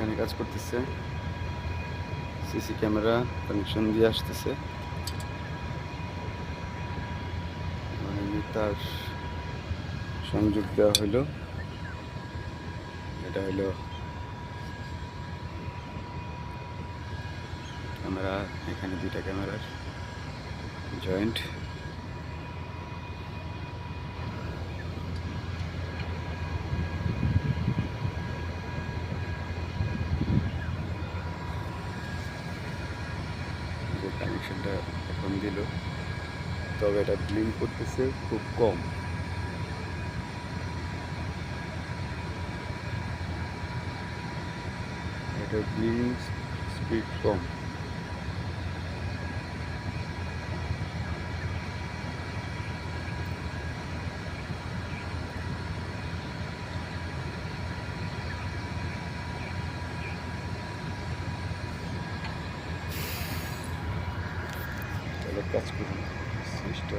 এখানে কাজ করতেছে, সিসি ক্যামেরা কানেকশন দিয়ে আসতেছে, তার সংযোগ দেওয়া হলো। এটা হলো ক্যামেরা, এখানে দুইটা ক্যামেরার জয়েন্ট। যে কানেকশনটা এখন দিল, তবে এটা ব্লিঙ্ক করতেছে খুব কম। এটা ব্লিঙ্ক স্পিড কম। কাজ করুন সুইচটা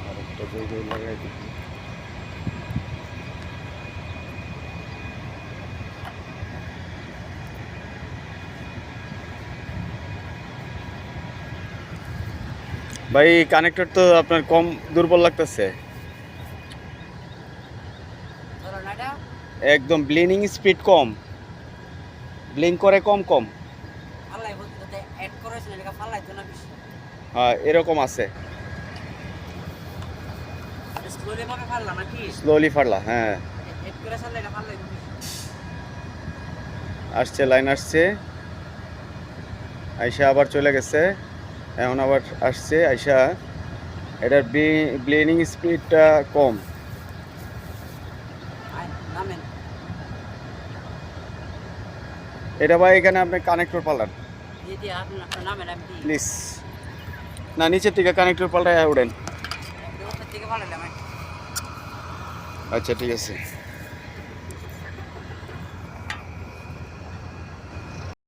আরেকটা জায়গায় লাগাই দিচ্ছি। ভাই কানেক্টর তো আপনার কম দুর্বল লাগতেছে, একদম ব্লিনিং স্পিড কম, ব্লিঙ্ক করে কম কম। হ্যাঁ এরকম আছে, স্লোলি ফাড়লা। হ্যাঁ আসছে, লাইন আসছে, আইসা আবার চলে গেছে, এখন আবার আসছে আইসা। এটার ব্লিনিং স্পিডটা কম। এটা ভাই এখানে আপনি কানেক্টর পাল্টান প্লিজ। না নিচের থেকে কানেক্টর পাল্টায় উঠেন। আচ্ছা ঠিক আছে।